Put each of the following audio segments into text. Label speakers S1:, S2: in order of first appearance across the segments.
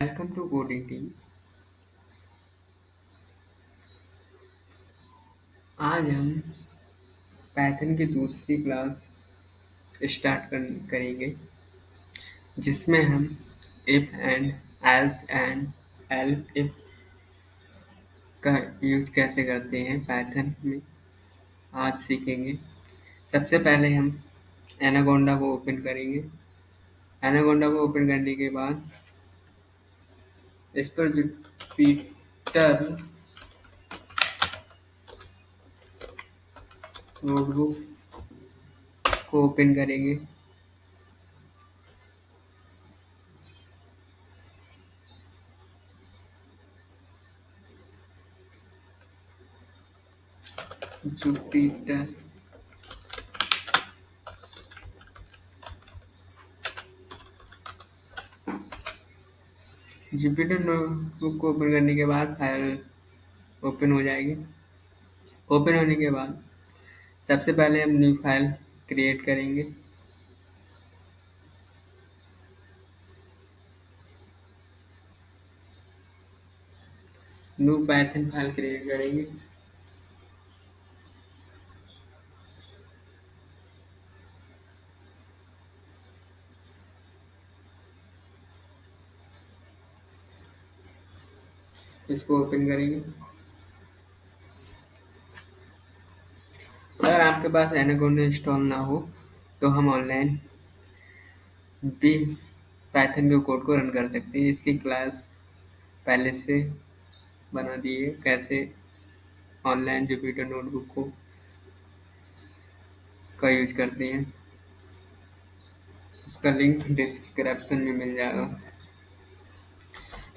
S1: Welcome to coding team. आज हम Python की दूसरी क्लास स्टार्ट करेंगे जिसमें हम if and else and elf if का यूज कैसे करते हैं पाइथन में आज सीखेंगे। सबसे पहले हम एनाकोंडा को ओपन करेंगे। एनाकोंडा को ओपन करने के बाद इस पर जुपिटर नोटबुक को ओपन करेंगे। जुपिटर जुपिटर नोटबुक को ओपन करने के बाद फाइल ओपन हो जाएगी। ओपन होने के बाद सबसे पहले हम न्यू फाइल क्रिएट करेंगे। न्यू पाइथन फाइल क्रिएट करेंगे। इसको ओपन करेंगे। अगर आपके पास एनाकोंडा इंस्टॉल ना हो तो हम ऑनलाइन भी पाइथन के कोड को रन कर सकते हैं। इसकी क्लास पहले से बना दी है, कैसे ऑनलाइन जुपिटर नोटबुक को का यूज करते हैं। उसका लिंक डिस्क्रिप्शन में मिल जाएगा।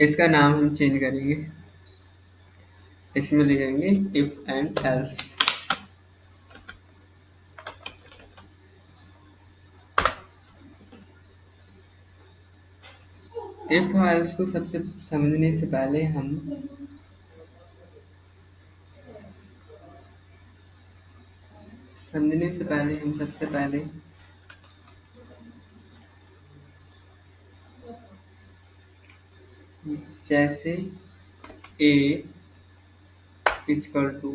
S1: इसका नाम हम चेंज करेंगे। इसमें लिखेंगे if and else. If else को सबसे समझने से पहले हम सबसे पहले जैसे ए इक्वल टू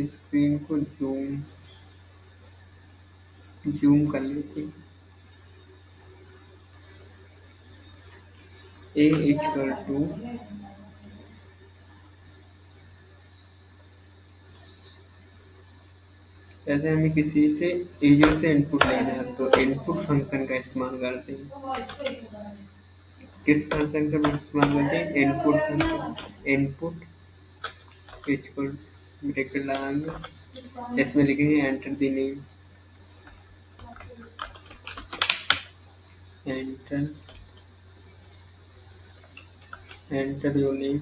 S1: स्क्रीन को जूम कर लेते। ए इक्वल टू जैसे हमें किसी से यूजर से इनपुट लेना है तो इनपुट फंक्शन का इस्तेमाल करते हैं। किस फंक्शन का इस्तेमाल करते हैं? Input function. Input equal bracket लगाएंगे। इसमें लिखेंगे enter the name. Enter your name.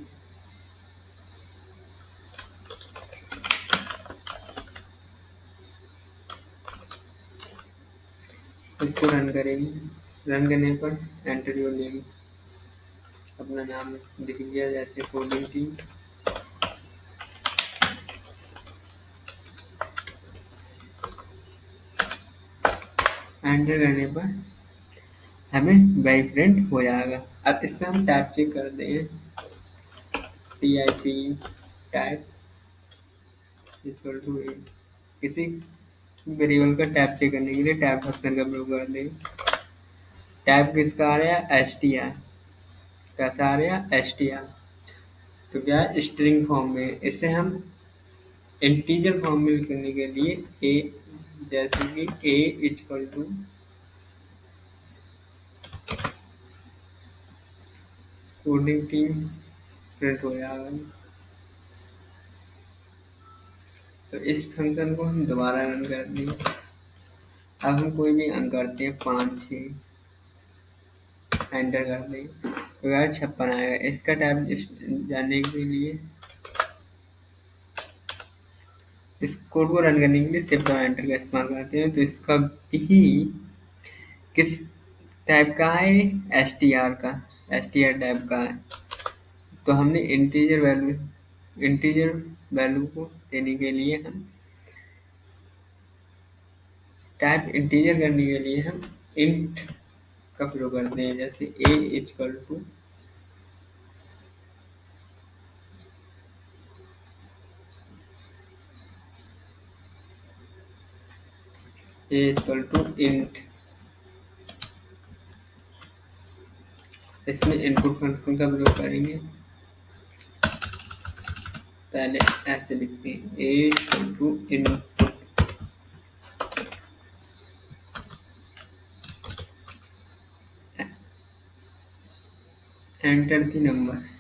S1: इसको रन करेंगे। रन करने पर एंटर योर नेम, अपना नाम लिख दिया जैसे कोडिंग टीम। एंटर करने पर हमें वेरी प्रिंट हो जाएगा। अब इसका हम टाइप चेक करते हैं। TIP टाइप इक्वल टू ए। किसी वेरिएबल का टाइप चेक करने के लिए टाइप फंक्शन का प्रयोग करते हैं। टाइप किसका आ रहा है? STR। कैसा आ रहा है? STR। तो क्या है? स्ट्रिंग फॉर्म में। इसे हम इंटीजर फॉर्म में लिखने के लिए ए, जैसे कि a equal to coding team print हो जाएगा। तो इस फंक्शन को हम दोबारा रन कर देंगे। अब हम कोई भी अंक करते हैं 5 6, एंटर कर देंगे तो यार 56 आएगा। इसका टाइप जानने के लिए इस कोड को रन करने के लिए शिफ्ट और एंटर का इस्तेमाल करते हैं। तो इसका भी किस टाइप का है? STR का। STR टाइप का है। तो हमने इंटीजर वैल्यू को देने के लिए हम टाइप इंटीजर करने के लिए हम इंट का प्रयोग करते हैं, जैसे ए इक्वल टू इंट। इसमें इनपुट फंक्शन का प्रयोग करेंगे। पहले ऐसे लिखते हैं a equal to input enter the number.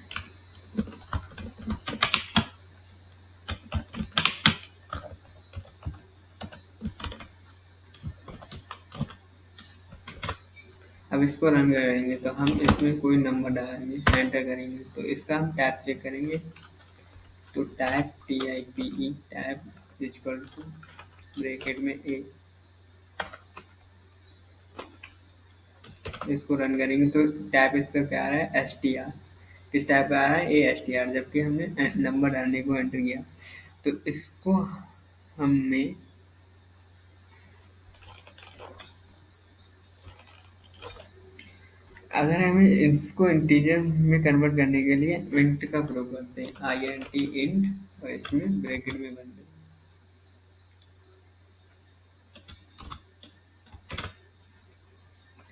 S1: अब इसको रन करेंगे तो हम इसमें कोई नंबर डालेंगे, एंटर करेंगे तो इसका हम टैप चेक करेंगे। तो tap TYPE tap equal to bracket में ए, इसको रन करेंगे तो टैप इसका क्या आ रहा है STR। किस टाइप का आया है ASTR, जबकि हमने नंबर डालने को एंटर किया। तो इसको हमने अगर हमें इसको इंटीजर में कन्वर्ट करने के लिए इंट का प्रयोग करते हैं, INT इंट, और इसमें ब्रैकेट में बंद।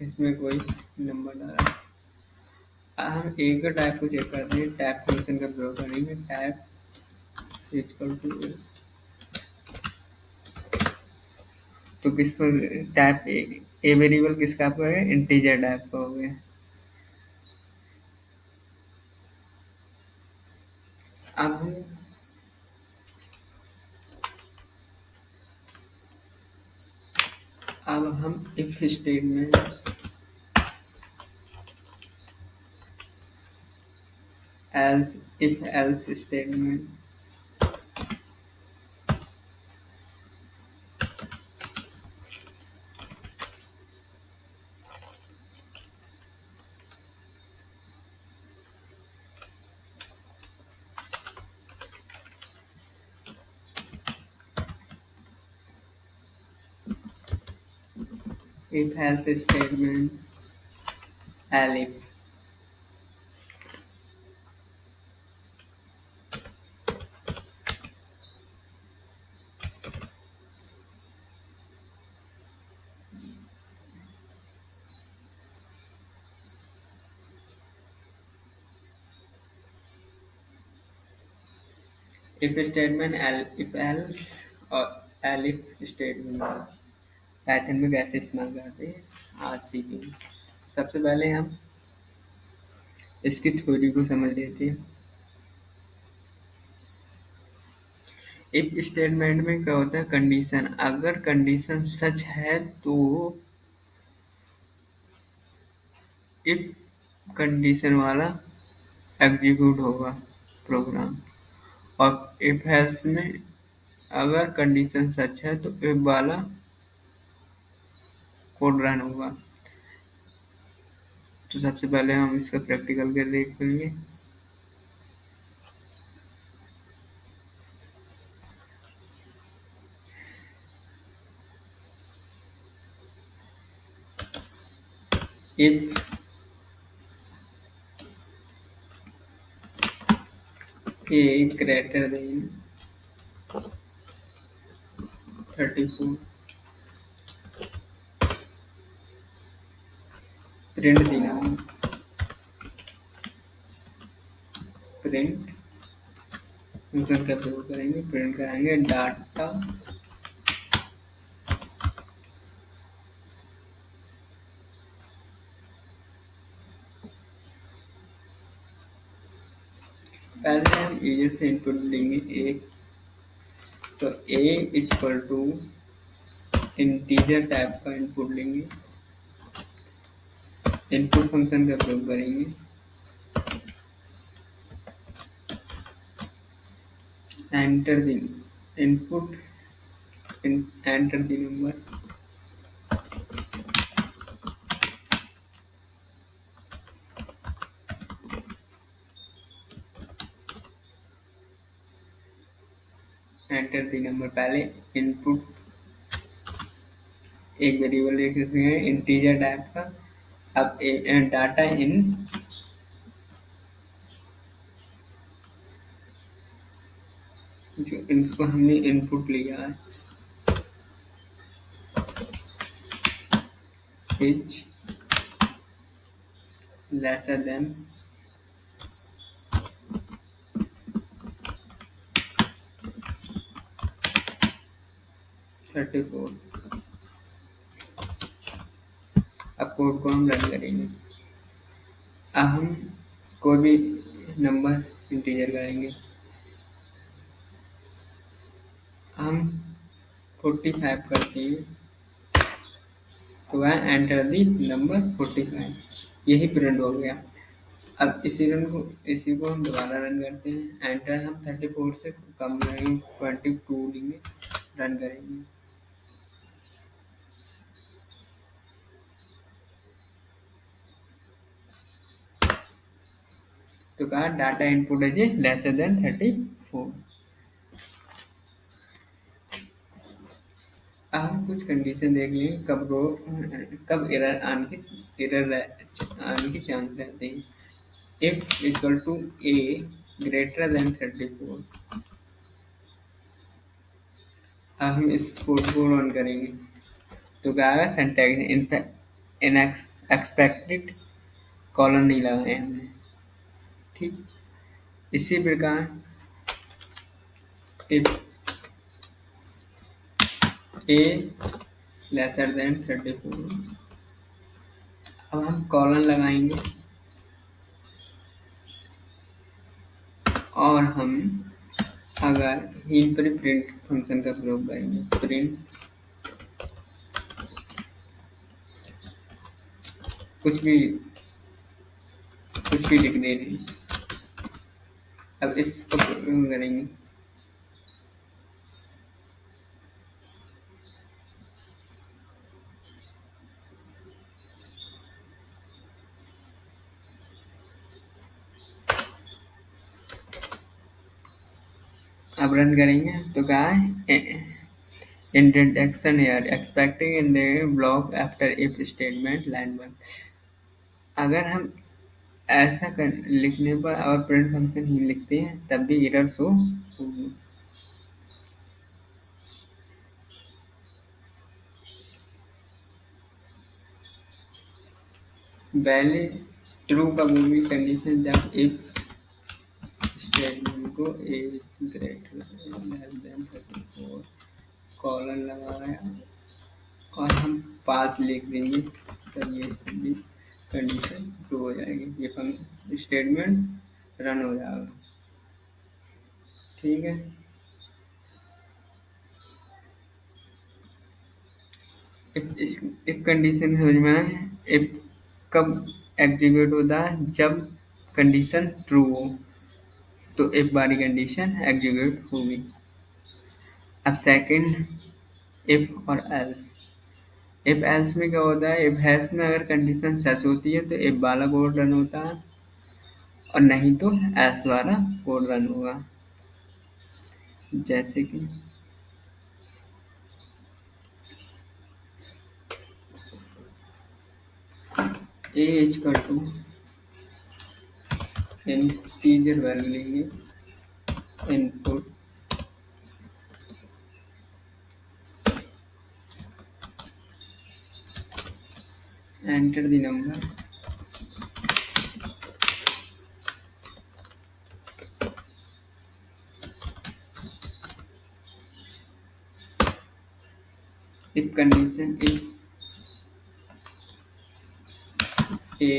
S1: इसमें कोई नंबर डाला। हम एक टाइप को चेक करते हैं, टैप फंक्शन का प्रयोग करेंगे। टैप इक्वल टू, तो किस पर टैप ए वेरिएबल किसका आपका है, इंटीजर टाइप का हो गया। अब हम if statement else statement if else statement elif if statement if else और elif स्टेटमेंट पाइथन में कैसे इस्तेमाल करते हैं आज सीखेंगे। सबसे पहले हम इसकी थ्योरी को समझ लेते हैं। इफ स्टेटमेंट में क्या होता है, कंडीशन, अगर कंडीशन सच है तो इफ कंडीशन वाला एग्जीक्यूट होगा प्रोग्राम, और इफ एल्स में अगर कंडीशन सच है तो इफ वाला कोड रन होगा। तो सबसे पहले हम इसका प्रैक्टिकल कर देखेंगे। If A greater than 34 print देना, प्रिंट फंक्शन का प्रयोग करेंगे, प्रिंट कराएंगे डाटा पहले हम यूजर से इनपुट देंगे ए, तो ए इक्वल टू इंटीजर टाइप का इनपुट लेंगे, इनपुट फंक्शन का प्रयोग करेंगे, enter the input, enter the number, enter the number. पहले इनपुट एक वेरिएबल लिख सकते हैं इंटीजर टाइप का। अब डाटा इन जो इनको हमने इनपुट लिया है इज लेसर देन 34। अब कोड को हम रन करेंगे। अब हम कोई भी नंबर इंटीजर करेंगे। हम 45 करते हैं तो वह एंटर दी नंबर 45, यही प्रिंट हो गया। अब इसी को हम दोबारा रन करते हैं। एंटर हम 34 से कम करेंगे, 22 लेंगे, रन करेंगे। तो कहा डाटा इनपुट है लेसर देन 34। अब हम कुछ कंडीशन देख लेंगे कब एरर आने की चांस रहते हैं। If equal to a greater than 34। अब हम इस कोड को रन करेंगे तो क्या आएगा सिंटैक्स इन एक्सपेक्टेड कॉलन नहीं लगाए हमने, ठीक। इसी प्रकार इफ ए लेसर देन 34। अब हम कॉलन लगाएंगे और हम अगर यहीं पर प्रिंट फंक्शन का प्रयोग करेंगे। प्रिंट कुछ भी लिख दे रही। अब इसको करेंगे अब रन करेंगे तो क्या है इंडेंटेशन यार expecting in the block after if statement line 1। अगर हम ऐसा लिखने पर और प्रिंट फंक्शन ही लिखते हैं तब भी एरर शो होगी। पहले ट्रू का मूवी कंडीशन जब इफ स्टेटमेंट को ए ग्रेटर देन 34 कॉलन लगाया और हम पास लिख देंगे तब ये कंडीशन ट्रू हो जाएगी, ये स्टेटमेंट रन हो जाएगा, ठीक है। इफ कंडीशन समझ में आए। इफ कब एग्जीक्यूट होता है जब कंडीशन ट्रू हो तो एक बारी कंडीशन एग्जीक्यूट होगी। अब सेकंड इफ और एल्स। इफ एल्स में क्या होता है, इफ एल्स में अगर कंडीशन सच होती है तो इफ वाला कोड रन होता है और नहीं तो एल्स वाला कोड रन होगा। जैसे कि a equal to integer value लेंगे input enter the number if condition if a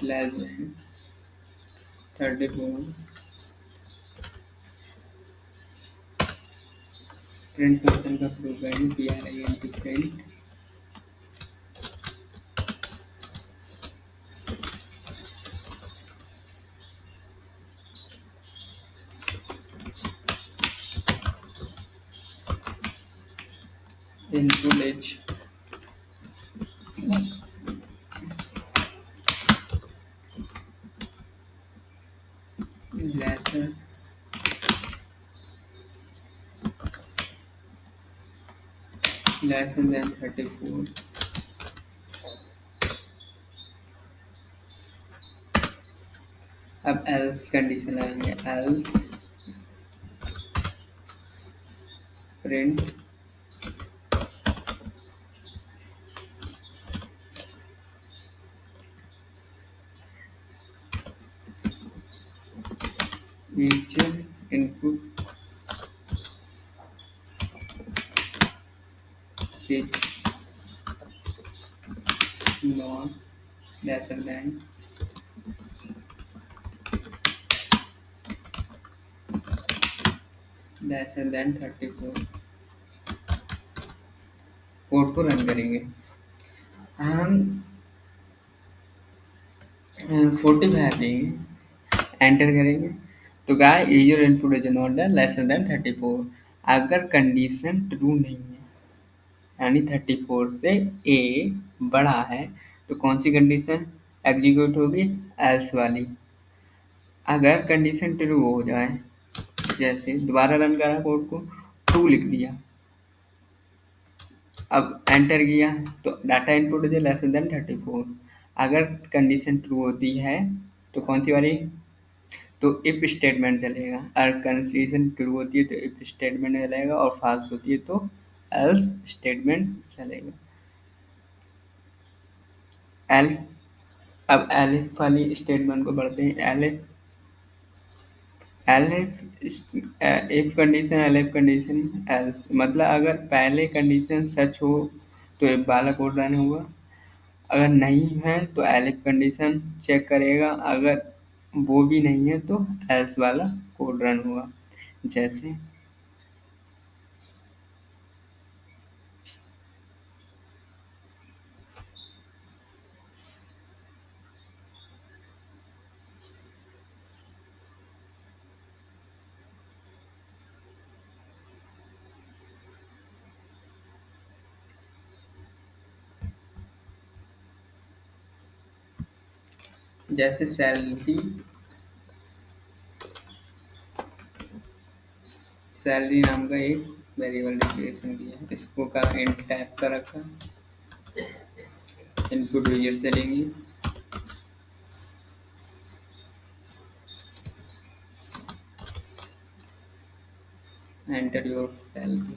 S1: less than 34 print function का प्रयोग करेंगे print input h lesser <34। अब एल्स कंडीशन आएंगे, else print each input is not lesser than 34। Code को run करेंगे, हम 45 देंगे, एंटर करेंगे तो गाय user input is not lesser than 34। अगर कंडीशन ट्रू नहीं है यानी 34 से ए बड़ा है तो कौन सी कंडीशन एग्जीक्यूट होगी, एल्स वाली। अगर कंडीशन ट्रू हो जाए, जैसे दोबारा रन करा कोड को, ट्रू लिख दिया, अब एंटर किया तो data input is lesser than 34। अगर कंडीशन ट्रू होती है तो कौन सी वाली, तो इफ स्टेटमेंट चलेगा। अगर कंडीशन ट्रू होती है तो इफ स्टेटमेंट चलेगा और फॉल्स होती है तो एल्स स्टेटमेंट चलेगा। अब एलिफ वाली स्टेटमेंट को बढ़ते हैं। Elif if condition, elif condition, else मतलब अगर पहले कंडीशन सच हो तो इफ वाला कोड रन होगा, अगर नहीं है तो एलिफ कंडीशन चेक करेगा, अगर वो भी नहीं है तो एल्स वाला कोड रन होगा। जैसे जैसे सैलरी नाम का एक वेरिएबल डिक्लेरेशन किया है, इसको का इंट टाइप का रखा, इनपुट यूजर से लेंगे, एंटर योर सैलरी।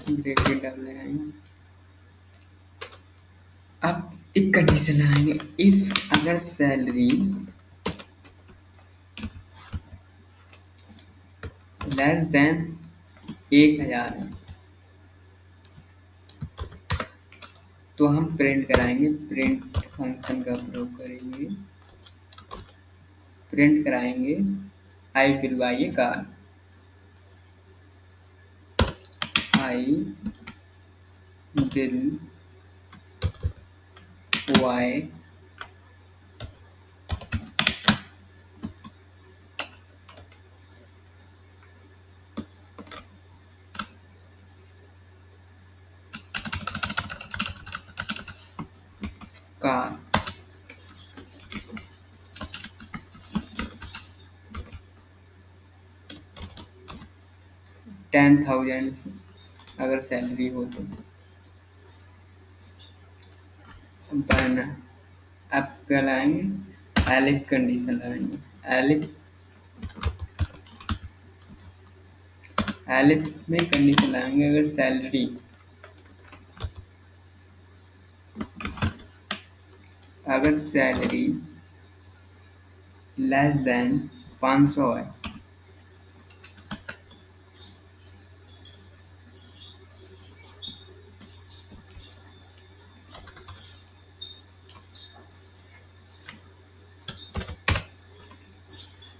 S1: ब्रैकेट डालने आएंगे, अब एक कंडीशन लगाएंगे, इफ अगर सैलरी लेस देन 1000 है तो हम प्रिंट कराएंगे, प्रिंट फंक्शन का प्रयोग करेंगे, प्रिंट कराएंगे I will by A car, I will by car. 10,000 अगर सैलरी हो तो बना। अब क्या लाएंगे, एलिफ कंडीशन लाएंगे, एलिफ में कंडीशन लाएंगे, अगर सैलरी लेस देन 500 है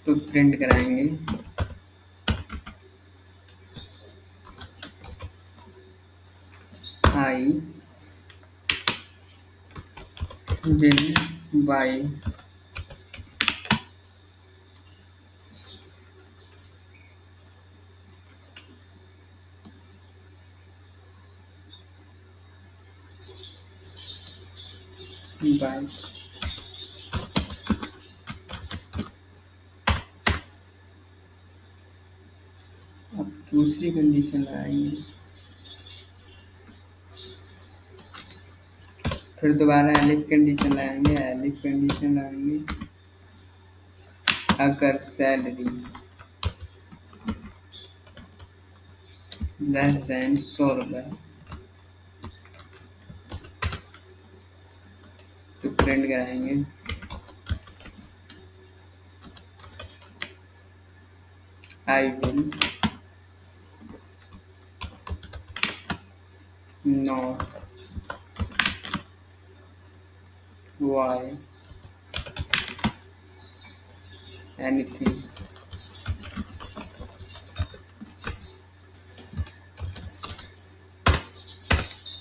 S1: तो प्रिंट कराएंगे आई विल बाई बाई। अब दूसरी कंडीशन लगाएंगे, फिर दोबारा एलिफ कंडीशन लगाएंगे, एलिफ कंडीशन लगाएंगे अगर सैलरी लेस देन 100 रुपये तो प्रिंट कराएंगे I will not buy anything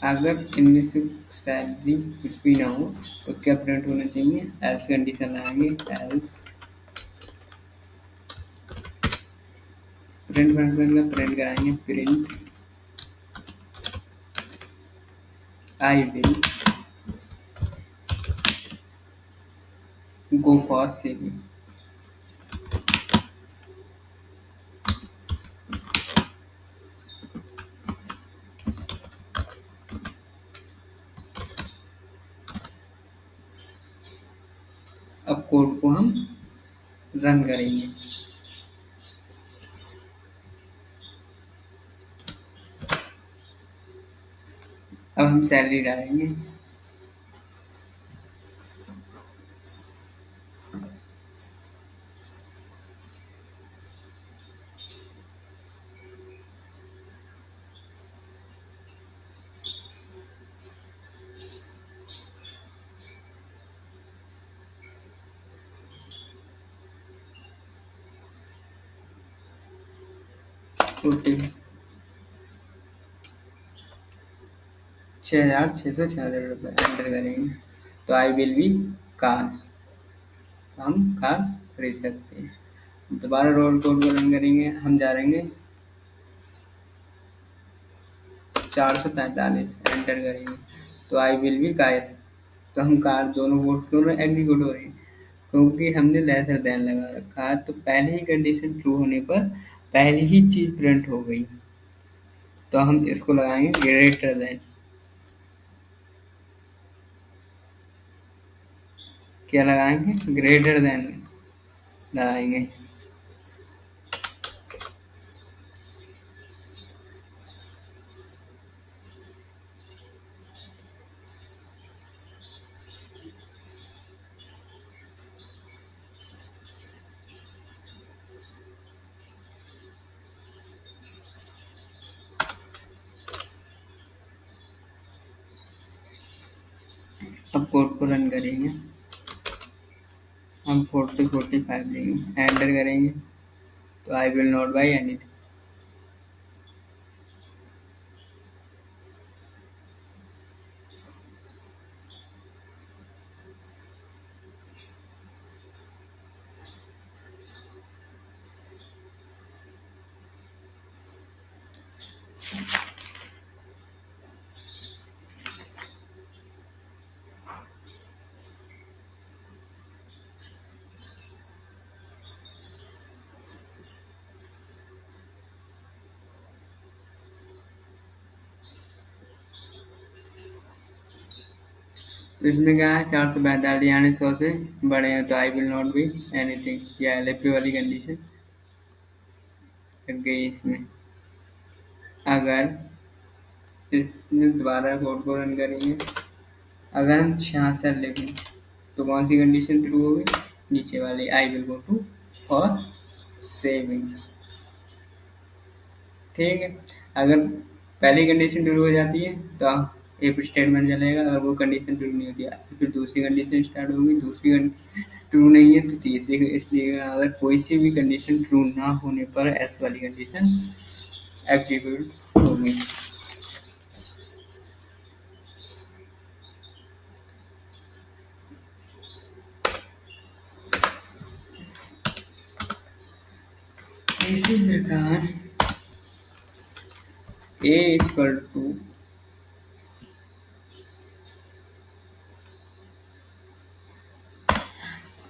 S1: अगर इनमें से सैलरी कुछ भी ना हो तो क्या प्रिंट होना चाहिए, एल्स कंडीशन लगाएंगे, एल्स प्रिंट फंक्शन का प्रिंट कराएंगे print I will go for saving. अब कोड को हम रन करेंगे, अब हम सैलरी डालेंगे, टोटल 6,666 रुपये एंटर करेंगे तो आई विल बी कार, हम कार खरीद सकते हैं। दोबारा रोल कोड को रन करेंगे, हम जा रहेंगे 445 एंटर करेंगे तो आई विल बी कार, तो हम कार दोनों वोट दोनों एग्जीक्यूट हो रहे हैं क्योंकि हमने लेसर देन लगा रखा है, तो पहले ही कंडीशन ट्रू होने पर पहली ही चीज प्रिंट हो गई, तो हम इसको लगाएंगे ग्रेटर देन, क्या लगाएंगे ग्रेटर देन लगाएंगे। अब कोड को रन करेंगे, हम 4045 देंगे एंटर करेंगे तो आई विल नॉट बाई एनीथिंग। तो इसमें क्या है 445 यानी 100 से बड़े हैं तो आई विल नॉट बी एनीथिंग, या एलएपी वाली कंडीशन लग गई इसमें। अगर इसमें दोबारा कोड को रन करेंगे, अगर हम 66 लिखें तो कौन सी कंडीशन ट्रू होगी, नीचे वाली I will go to for saving, ठीक है। अगर पहली कंडीशन ट्रू हो जाती है तो एक स्टेटमेंट चलेगा, अगर वो कंडीशन ट्रू नहीं होती है फिर दूसरी कंडीशन स्टार्ट होगी, दूसरी कंडीशन ट्रू नहीं है तो तीसरी, इसलिए अगर कोई सी भी कंडीशन ट्रू ना होने पर एस वाली कंडीशन एग्जीक्यूट होगी। इसी प्रकार ए इक्वल टू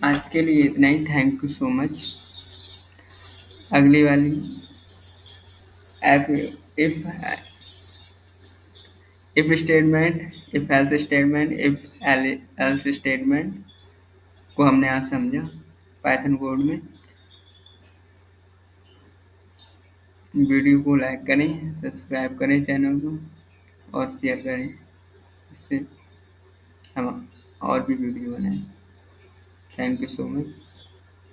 S1: आज के लिए इतना ही। Thank you so much. अगली वाली if statement, if else statement, if else statement को हमने आज समझा पाइथन कोड में। वीडियो को लाइक करें, सब्सक्राइब करें चैनल को और शेयर करें, इससे हम और भी वीडियो बनाएं। Thank you so much.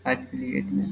S1: आज के लिए इतना।